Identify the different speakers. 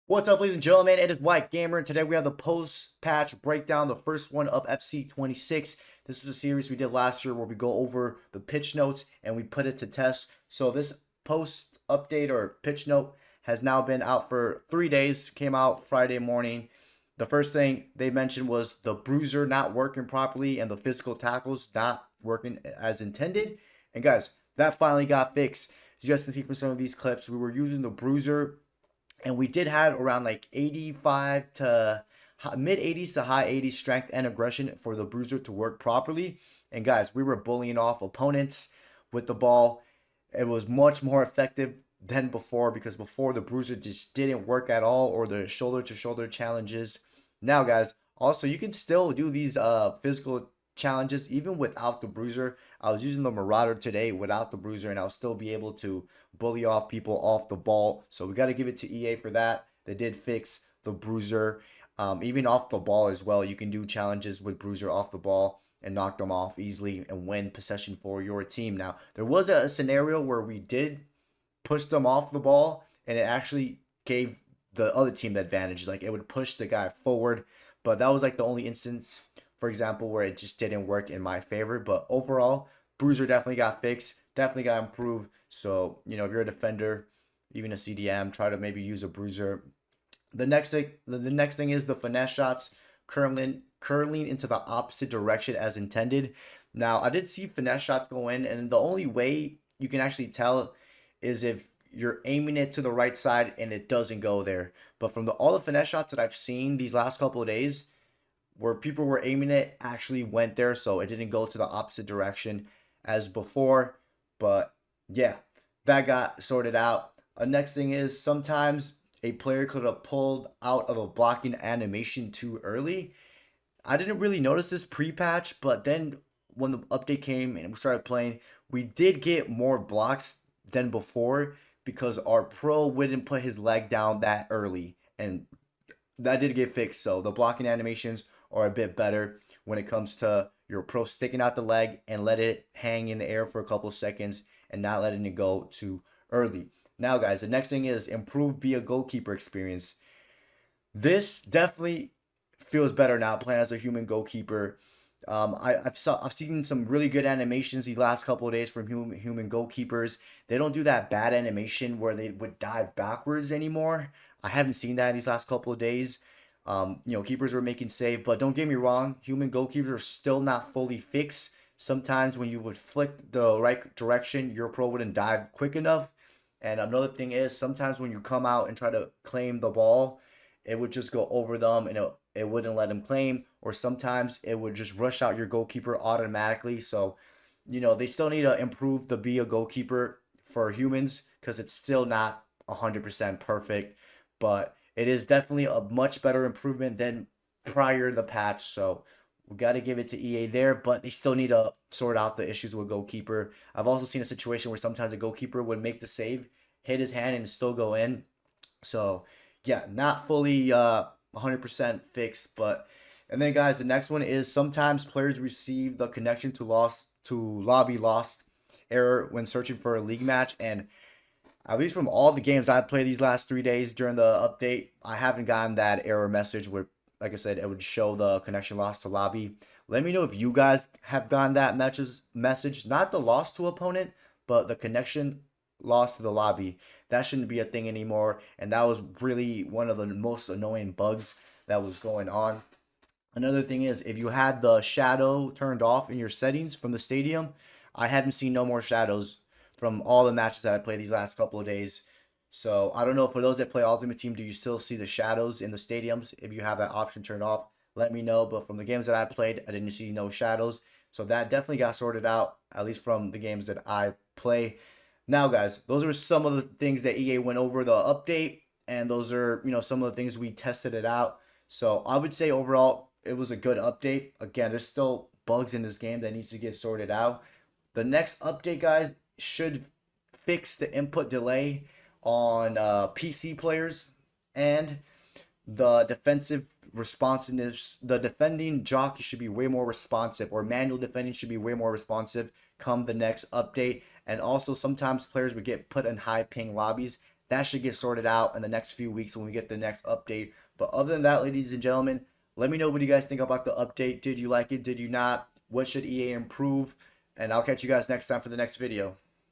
Speaker 1: What's up, ladies and gentlemen? It is White Gamer, and today we have the post-patch breakdown, the first one of FC 26. This is a series we did last year where we go over the pitch notes and we put it to test. So this post-update or pitch note has now been out for 3 days. Came out Friday morning. The first thing they mentioned was the bruiser not working properly and the physical tackles not working as intended. And guys, that finally got fixed. As you guys can see from some of these clips, we were using the bruiser and we did have around like 85 to mid 80s to high 80s strength and aggression for the bruiser to work properly. And guys, we were bullying off opponents with the ball. It was much more effective than before because before the bruiser just didn't work at all, or the shoulder to shoulder challenges. Now guys, also you can still do these physical challenges even without the bruiser. I was using the Marauder today without the bruiser and I'll still be able to bully off people off the ball. So we got to give it to EA for that. They did fix the bruiser. Even off the ball as well, you can do challenges with bruiser off the ball and knock them off easily and win possession for your team. Now, there was a scenario where we did push them off the ball and it actually gave the other team the advantage. Like it would push the guy forward, but that was like the only instance, for example, where it just didn't work in my favor. But overall, bruiser definitely got fixed, definitely got improved. So, if you're a defender, even a CDM, try to maybe use a bruiser. The next thing is the finesse shots curling into the opposite direction as intended. Now, I did see finesse shots go in, and the only way you can actually tell is if you're aiming it to the right side and it doesn't go there. But from all the finesse shots that I've seen these last couple of days, where people were aiming it actually went there, so it didn't go to the opposite direction as before. But yeah, that got sorted out. Next thing is sometimes a player could have pulled out of a blocking animation too early. I didn't really notice this pre-patch, but then when the update came and we started playing, we did get more blocks than before because our pro wouldn't put his leg down that early, and that did get fixed. So the blocking animations are a bit better when it comes to your pro sticking out the leg and let it hang in the air for a couple seconds and not letting it go too early. Now, guys, the next thing is improve be a goalkeeper experience. This definitely feels better now playing as a human goalkeeper. I've seen some really good animations these last couple of days from human goalkeepers. They don't do that bad animation where they would dive backwards anymore. I haven't seen that in these last couple of days. Keepers were making save, but don't get me wrong, human goalkeepers are still not fully fixed. Sometimes when you would flick the right direction, your pro wouldn't dive quick enough. And another thing is sometimes when you come out and try to claim the ball, it would just go over them and it wouldn't let them claim. Or sometimes it would just rush out your goalkeeper automatically. So, they still need to improve the be a goalkeeper for humans because it's still not 100% perfect. But it is definitely a much better improvement than prior to the patch. So we got to give it to EA there, but they still need to sort out the issues with goalkeeper. I've also seen a situation where sometimes the goalkeeper would make the save, hit his hand, and still go in. So yeah, not fully 100% fixed, but and then guys, the next one is sometimes players receive the connection to lobby lost error when searching for a league match, and at least from all the games I've played these last 3 days during the update, I haven't gotten that error message where, like I said, it would show the connection lost to lobby. Let me know if you guys have gotten that message, not the loss to opponent, but the connection lost to the lobby. That shouldn't be a thing anymore, and that was really one of the most annoying bugs that was going on. Another thing is if you had the shadow turned off in your settings from the stadium, I haven't seen no more shadows from all the matches that I played these last couple of days. So I don't know, for those that play Ultimate Team, do you still see the shadows in the stadiums? If you have that option turned off, let me know. But from the games that I played, I didn't see no shadows. So that definitely got sorted out, at least from the games that I play. Now, guys, those are some of the things that EA went over the update, and those are, some of the things we tested it out. So I would say overall, it was a good update. Again, there's still bugs in this game that needs to get sorted out. The next update, guys, should fix the input delay on PC players, and the defensive responsiveness. The defending jockey should be way more responsive, or manual defending should be way more responsive come the next update. And also sometimes players would get put in high ping lobbies. that should get sorted out in the next few weeks when we get the next update. But other than that, ladies and gentlemen, let me know what you guys think about the update. Did you like it? Did you not? What should EA improve? And I'll catch you guys next time for the next video.